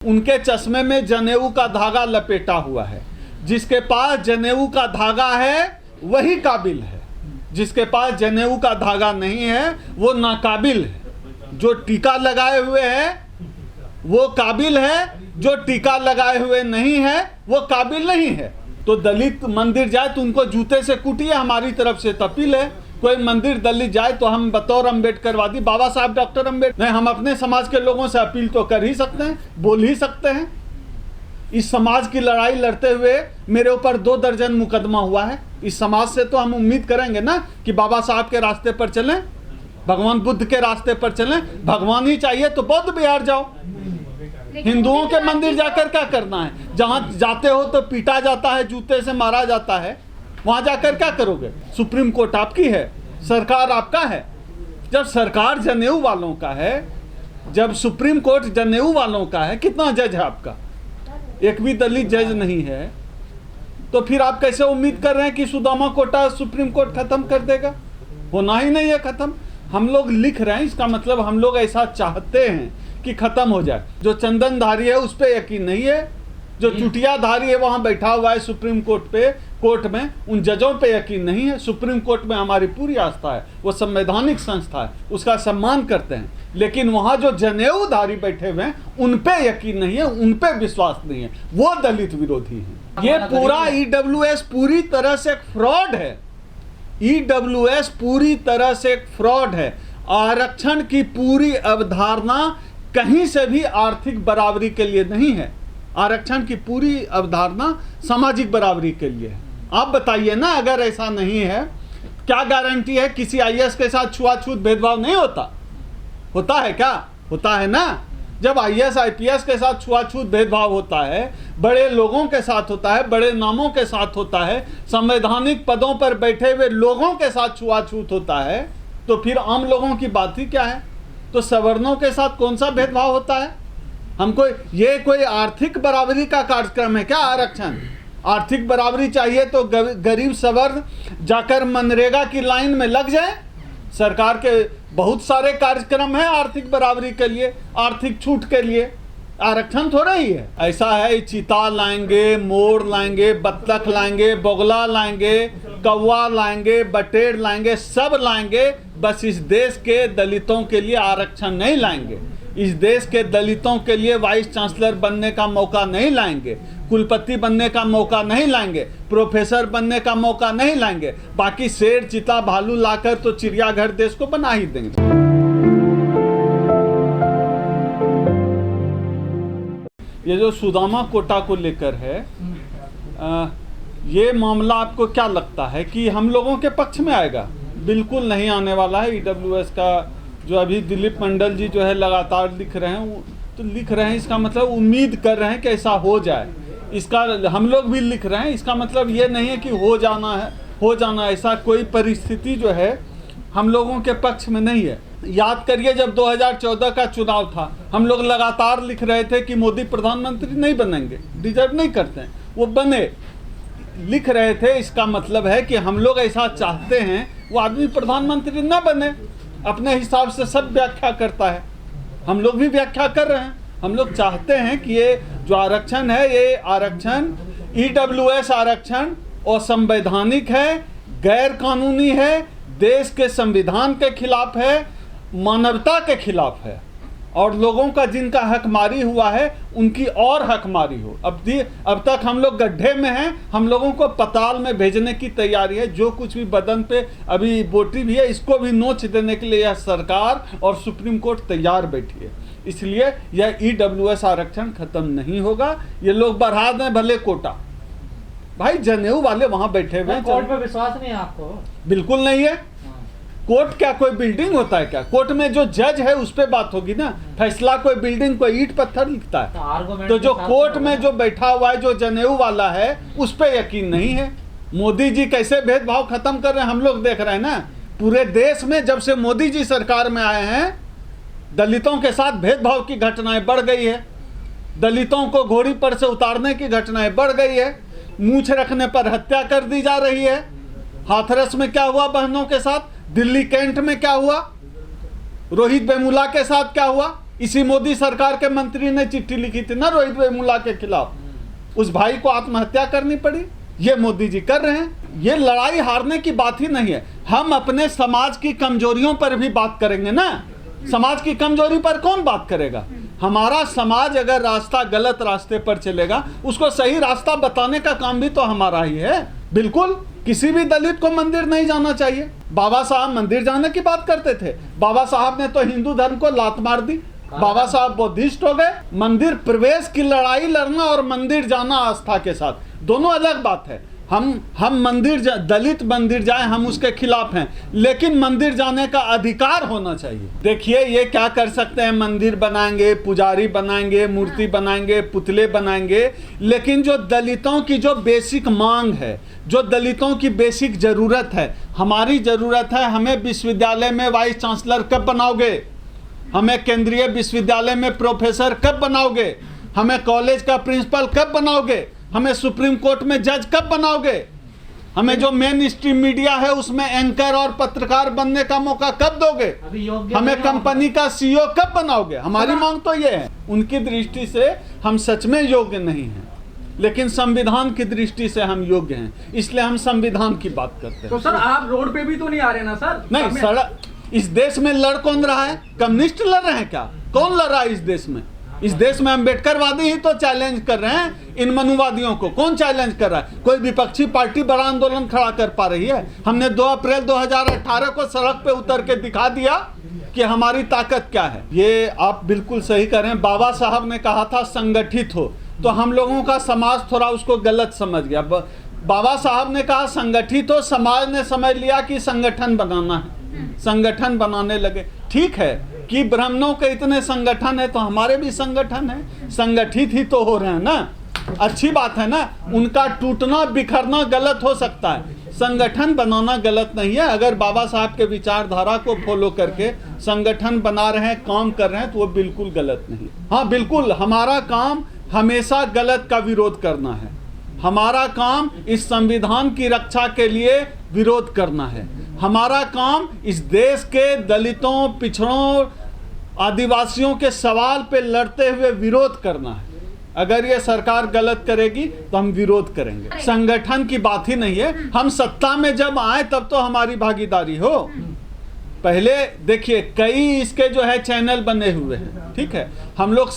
उनके चश्मे में जनेऊ का धागा लपेटा हुआ है। जिसके पास जनेऊ का धागा है वही काबिल है, जिसके पास जनेऊ का धागा नहीं है वो नाकाबिल है। जो टीका लगाए हुए है वो काबिल है, जो टीका लगाए हुए नहीं है वो काबिल नहीं है। तो दलित मंदिर जाए तो उनको जूते से कूटिए, हमारी तरफ से अपील है। कोई मंदिर दलित जाए तो हम बतौर अम्बेडकरवादी, बाबा साहब डॉक्टर अम्बेडकर, नहीं, हम अपने समाज के लोगों से अपील तो कर ही सकते हैं, बोल ही सकते हैं। इस समाज की लड़ाई लड़ते हुए मेरे ऊपर 2 दर्जन मुकदमा हुआ है। इस समाज से तो हम उम्मीद करेंगे ना कि बाबा साहब के रास्ते पर चलें, भगवान बुद्ध के रास्ते पर चलें। भगवान ही चाहिए तो बौद्ध बिहार जाओ। हिंदुओं के मंदिर जाकर क्या करना है? जहां जाते हो तो पीटा जाता है, जूते से मारा जाता है, वहां जाकर क्या करोगे? सुप्रीम कोर्ट आपकी है, सरकार आपका है। जब सरकार जनेऊ वालों का है, जब सुप्रीम कोर्ट जनेऊ वालों का है, कितना जज है आपका? एक भी दलित जज नहीं है। तो फिर आप कैसे उम्मीद कर रहे हैं कि सुदामा कोटा सुप्रीम कोर्ट खत्म कर देगा? होना ही नहीं है खत्म। हम लोग लिख रहे हैं, इसका मतलब हम लोग ऐसा चाहते हैं कि खत्म हो जाए। जो चंदनधारी है उस पर यकीन नहीं है, जो चुटियाधारी है वहां बैठा हुआ है सुप्रीम कोर्ट में, उन जजों पे यकीन नहीं है। सुप्रीम कोर्ट में हमारी पूरी आस्था है, वो संवैधानिक संस्था है, उसका सम्मान करते हैं। लेकिन वहां जो जनेऊधारी बैठे हुए हैं उन पे यकीन नहीं है, उन पे विश्वास नहीं है, वो दलित विरोधी हैं। ये पूरा ईडब्ल्यूएस पूरी तरह से एक फ्रॉड है। ईडब्ल्यूएस पूरी तरह से एक फ्रॉड है। आरक्षण की पूरी अवधारणा कहीं से भी आर्थिक बराबरी के लिए नहीं है। आरक्षण की पूरी अवधारणा सामाजिक बराबरी के लिए है। आप बताइए ना, अगर ऐसा नहीं है, क्या गारंटी है किसी आईएएस के साथ छुआछूत भेदभाव नहीं होता? होता है क्या? होता है ना। जब आईएएस आईपीएस के साथ छुआछूत भेदभाव होता है, बड़े लोगों के साथ होता है, बड़े नामों के साथ होता है, संवैधानिक पदों पर बैठे हुए लोगों के साथ छुआछूत होता है, तो फिर आम लोगों की बात ही क्या है? तो सवर्णों के साथ कौन सा भेदभाव होता है? हमको ये कोई आर्थिक बराबरी का कार्यक्रम है क्या? आरक्षण आर्थिक बराबरी चाहिए तो गरीब सवर्ण जाकर मनरेगा की लाइन में लग जाए। सरकार के बहुत सारे कार्यक्रम हैं आर्थिक बराबरी के लिए, आर्थिक छूट के लिए। आरक्षण थोड़ा ही है। ऐसा है, चीता लाएंगे, मोर लाएंगे, बत्तख लाएंगे, बोगला लाएंगे, कौवा लाएंगे, बटेर लाएंगे, सब लाएंगे। बस इस देश के दलितों के लिए आरक्षण नहीं लाएंगे। इस देश के दलितों के लिए वाइस चांसलर बनने का मौका नहीं लाएंगे, कुलपति बनने का मौका नहीं लाएंगे, प्रोफेसर बनने का मौका नहीं लाएंगे। बाकी शेर, चीता, भालू लाकर तो चिड़ियाघर देश को बना ही देंगे। ये जो सुदामा कोटा को लेकर है, ये मामला आपको क्या लगता है कि हम लोगों के पक्ष में आएगा? बिल्कुल नहीं आने वाला है। ईडब्ल्यूएस का जो अभी दिलीप मंडल जी जो है लगातार लिख रहे हैं, तो लिख रहे हैं, इसका मतलब उम्मीद कर रहे हैं कि ऐसा हो जाए। इसका हम लोग भी लिख रहे हैं, इसका मतलब ये नहीं है कि हो जाना ऐसा कोई परिस्थिति जो है हम लोगों के पक्ष में नहीं है। याद करिए, जब 2014 का चुनाव था, हम लोग लगातार लिख रहे थे कि मोदी प्रधानमंत्री नहीं बनेंगे, डिजर्व नहीं करते हैं, वो बने, लिख रहे थे। इसका मतलब है कि हम लोग ऐसा चाहते हैं वो आदमी प्रधानमंत्री न बने। अपने हिसाब से सब व्याख्या करता है, हम लोग भी व्याख्या कर रहे हैं। हम लोग चाहते हैं कि ये जो आरक्षण है, ये आरक्षण ईडब्ल्यूएस आरक्षण असंवैधानिक है, गैर कानूनी है, देश के संविधान के खिलाफ है, मानवता के खिलाफ है, और लोगों का जिनका हकमारी हुआ है उनकी और हकमारी हो। अब तक हम लोग गड्ढे में हैं, हम लोगों को पताल में भेजने की तैयारी है। जो कुछ भी बदन पे अभी बोटी भी है, इसको भी नोच देने के लिए यह सरकार और सुप्रीम कोर्ट तैयार बैठी है। इसलिए यह ईडब्ल्यूएस आरक्षण खत्म नहीं होगा। ये लोग बढ़ा दें भले कोटा, भाई जनेऊ वाले वहां बैठे हुए हैं। कोर्ट पे विश्वास नहीं है आपको? बिल्कुल नहीं है। कोर्ट क्या कोई बिल्डिंग होता है क्या? कोर्ट में जो जज है उस पे बात होगी ना। फैसला कोई बिल्डिंग, कोई ईंट पत्थर लिखता है। तो जो कोर्ट में जो बैठा हुआ है, जो जनेऊ वाला है, उस पे यकीन नहीं है। मोदी जी कैसे भेदभाव खत्म कर रहे हैं हम लोग देख रहे हैं ना। पूरे देश में जब से मोदी जी सरकार में आए हैं, दलितों के साथ भेदभाव की घटनाएं बढ़ गई है। दलितों को घोड़ी पर से उतारने की घटनाएं बढ़ गई है। मूछ रखने पर हत्या कर दी जा रही है। हाथरस में क्या हुआ बहनों के साथ? दिल्ली कैंट में क्या हुआ? रोहित वेमुला के साथ क्या हुआ? इसी मोदी सरकार के मंत्री ने चिट्ठी लिखी थी ना रोहित वेमुला के खिलाफ, उस भाई को आत्महत्या करनी पड़ी। ये मोदी जी कर रहे हैं। ये लड़ाई हारने की बात ही नहीं है। हम अपने समाज की कमजोरियों पर भी बात करेंगे ना। समाज की कमजोरी पर कौन बात करेगा? हमारा समाज अगर रास्ता गलत रास्ते पर चलेगा, उसको सही रास्ता बताने का काम भी तो हमारा ही है। बिल्कुल, किसी भी दलित को मंदिर नहीं जाना चाहिए। बाबा साहब मंदिर जाने की बात करते थे। बाबा साहब ने तो हिंदू धर्म को लात मार दी। बाबा साहब बुद्धिस्ट हो गए। मंदिर प्रवेश की लड़ाई लड़ना और मंदिर जाना आस्था के साथ दोनों अलग बात है। हम मंदिर दलित मंदिर जाए, हम उसके खिलाफ हैं, लेकिन मंदिर जाने का अधिकार होना चाहिए। देखिए ये क्या कर सकते हैं, मंदिर बनाएंगे, पुजारी बनाएंगे, मूर्ति बनाएंगे, पुतले बनाएंगे, लेकिन जो दलितों की जो बेसिक मांग है, जो दलितों की बेसिक ज़रूरत है, हमारी ज़रूरत है, हमें विश्वविद्यालय में वाइस चांसलर कब बनाओगे, हमें केंद्रीय विश्वविद्यालय में प्रोफेसर कब बनाओगे, हमें कॉलेज का प्रिंसिपल कब बनाओगे, हमें सुप्रीम कोर्ट में जज कब बनाओगे, हमें जो मेन स्ट्रीम मीडिया है उसमें एंकर और पत्रकार बनने का मौका कब दोगे, हमें कंपनी का सीईओ कब बनाओगे। हमारी मांग तो ये है। उनकी दृष्टि से हम सच में योग्य नहीं हैं, लेकिन संविधान की दृष्टि से हम योग्य हैं, इसलिए हम संविधान की बात करते हैं। तो सर आप रोड पे भी तो नहीं आ रहे ना सर? नहीं, सड़क इस देश में लड़ कौन रहा है? कम्युनिस्ट लड़ रहे हैं क्या? कौन लड़ रहा है इस देश में? इस देश में अम्बेडकरवादी ही तो चैलेंज कर रहे हैं इन मनुवादियों को। कौन चैलेंज कर रहा है? कोई विपक्षी पार्टी बड़ा आंदोलन खड़ा कर पा रही है? हमने 2 अप्रैल 2018 को सड़क पे उतर के दिखा दिया कि हमारी ताकत क्या है। ये आप बिल्कुल सही कर रहे हैं। बाबा साहब ने कहा था संगठित हो, तो हम लोगों का समाज थोड़ा उसको गलत समझ गया। बाबा साहब ने कहा संगठित हो, समाज ने समझ लिया कि संगठन बनाना है, संगठन बनाने लगे। ठीक है कि ब्राह्मणों के इतने संगठन है तो हमारे भी संगठन है, संगठित ही तो हो रहे हैं ना, अच्छी बात है ना। उनका टूटना बिखरना गलत हो सकता है, संगठन बनाना गलत नहीं है। अगर बाबा साहब के विचारधारा को फॉलो करके संगठन बना रहे हैं, काम कर रहे हैं, तो वो बिल्कुल गलत नहीं। हाँ बिल्कुल, हमारा काम हमेशा गलत का विरोध करना है। हमारा काम इस संविधान की रक्षा के लिए विरोध करना है। हमारा काम इस देश के दलितों, पिछड़ों, आदिवासियों के सवाल पे लड़ते हुए विरोध करना है। अगर ये सरकार गलत करेगी तो हम विरोध करेंगे। संगठन की बात ही नहीं है। हम सत्ता में जब आए तब तो हमारी भागीदारी हो। पहले देखिए कई इसके जो है चैनल बने हुए हैं, ठीक है। हम लोग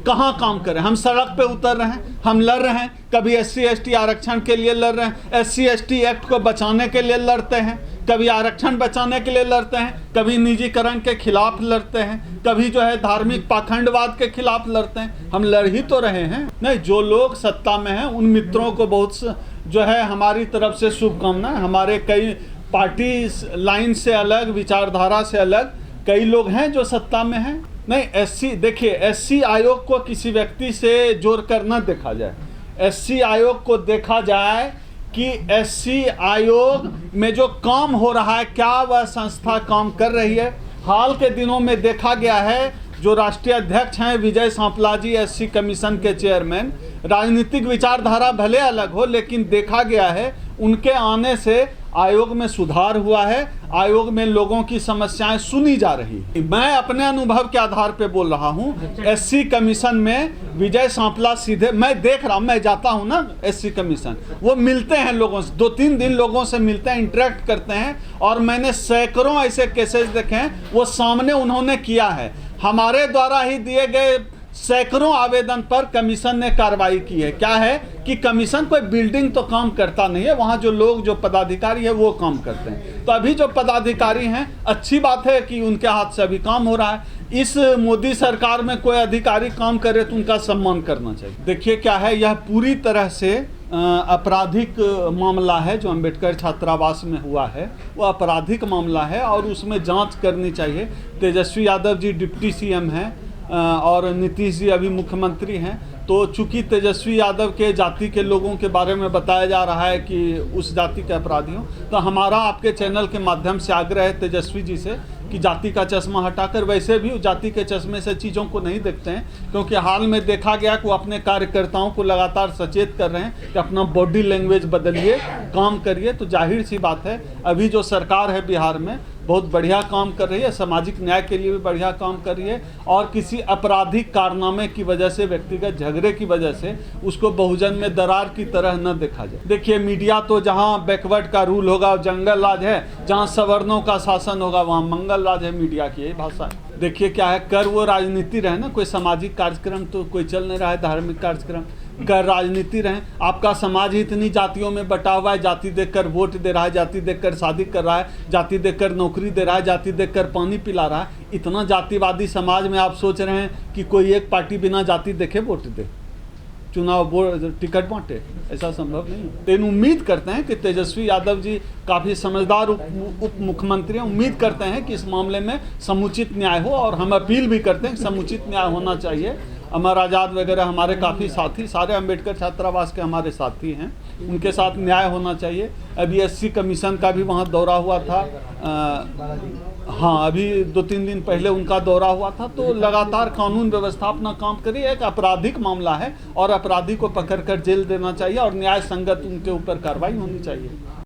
कहाँ काम करें? हम सड़क पे उतर रहे हैं, हम लड़ रहे हैं। कभी SC/ST आरक्षण के लिए लड़ रहे हैं, SC/ST एक्ट को बचाने के लिए लड़ते हैं, कभी आरक्षण बचाने के लिए लड़ते हैं, कभी निजीकरण के खिलाफ लड़ते हैं, कभी जो है धार्मिक पाखंडवाद के खिलाफ लड़ते हैं। हम लड़ ही तो रहे हैं। नहीं, जो लोग सत्ता में हैं उन मित्रों को बहुत जो है हमारी तरफ से शुभकामनाएं। हमारे कई पार्टी लाइन से अलग, विचारधारा से अलग कई लोग हैं जो सत्ता में हैं। नहीं, देखिए SC आयोग को किसी व्यक्ति से जोड़ कर न देखा जाए। SC आयोग को देखा जाए कि SC आयोग में जो काम हो रहा है, क्या वह संस्था काम कर रही है। हाल के दिनों में देखा गया है, जो राष्ट्रीय अध्यक्ष हैं विजय सांपला जी, SC कमीशन के चेयरमैन, राजनीतिक विचारधारा भले अलग हो, लेकिन देखा गया है उनके आने से आयोग में सुधार हुआ है, आयोग में लोगों की समस्याएं सुनी जा रही है। मैं अपने अनुभव के आधार पे बोल रहा हूँ। SC कमीशन में विजय सांपला सीधे, मैं देख रहा हूँ, मैं जाता हूँ ना SC कमीशन, वो मिलते हैं लोगों से, 2-3 दिन लोगों से मिलते हैं, इंटरेक्ट करते हैं, और मैंने सैकड़ों ऐसे केसेस देखे हैं वो सामने उन्होंने किया है। हमारे द्वारा ही दिए गए सैकड़ों आवेदन पर कमीशन ने कार्रवाई की है। क्या है कि कमीशन कोई बिल्डिंग तो काम करता नहीं है, वहाँ जो लोग, जो पदाधिकारी है वो काम करते हैं। तो अभी जो पदाधिकारी हैं, अच्छी बात है कि उनके हाथ से अभी काम हो रहा है। इस मोदी सरकार में कोई अधिकारी काम करे तो उनका सम्मान करना चाहिए। देखिए क्या है, यह पूरी तरह से आपराधिक मामला है। जो अंबेडकर छात्रावास में हुआ है वो आपराधिक मामला है और उसमें जांच करनी चाहिए। तेजस्वी यादव जी डिप्टी CM हैं और नीतीश जी अभी मुख्यमंत्री हैं। तो चूंकि तेजस्वी यादव के जाति के लोगों के बारे में बताया जा रहा है कि उस जाति के अपराधियों, तो हमारा आपके चैनल के माध्यम से आग्रह है तेजस्वी जी से कि जाति का चश्मा हटाकर, वैसे भी जाति के चश्मे से चीज़ों को नहीं देखते हैं, क्योंकि हाल में देखा गया कि वो अपने कार्यकर्ताओं को लगातार सचेत कर रहे हैं कि अपना बॉडी लैंग्वेज बदलिए, काम करिए। तो जाहिर सी बात है अभी जो सरकार है बिहार में बहुत बढ़िया काम कर रही है, सामाजिक न्याय के लिए भी बढ़िया काम कर रही है, और किसी आपराधिक कारनामे की वजह से, व्यक्तिगत झगड़े की वजह से उसको बहुजन में दरार की तरह न देखा जाए। देखिए, मीडिया तो जहाँ बैकवर्ड का रूल होगा जंगल राज है, जहाँ सवर्णों का शासन होगा वहाँ मंगल राज है, मीडिया की यही भाषा है। देखिए क्या है, कर वो राजनीति रहे ना, कोई सामाजिक कार्यक्रम तो कोई चल नहीं रहा है, धार्मिक कार्यक्रम, कर राजनीति रहे। आपका समाज ही इतनी जातियों में बटा हुआ है, जाति देखकर वोट दे रहा है, जाति देखकर शादी कर रहा है, जाति देखकर नौकरी दे रहा है, जाति देखकर पानी पिला रहा है। इतना जातिवादी समाज में आप सोच रहे हैं कि कोई एक पार्टी बिना जाति देखे वोट दे, चुनाव टिकट बांटे? ऐसा संभव नहीं है। लेकिन उम्मीद करते हैं कि तेजस्वी यादव जी काफ़ी समझदार उप मुख्यमंत्री हैं। उम्मीद करते हैं कि इस मामले में समुचित न्याय हो, और हम अपील भी करते हैं कि समुचित न्याय होना चाहिए। अमर आज़ाद वगैरह हमारे काफ़ी साथी, सारे अम्बेडकर छात्रावास के हमारे साथी हैं, उनके साथ न्याय होना चाहिए। अभी एससी कमीशन का भी वहाँ दौरा हुआ था, हाँ अभी 2-3 दिन पहले उनका दौरा हुआ था। तो लगातार कानून व्यवस्था अपना काम करी। एक आपराधिक मामला है और अपराधी को पकड़कर जेल देना चाहिए और न्याय संगत उनके ऊपर कार्रवाई होनी चाहिए।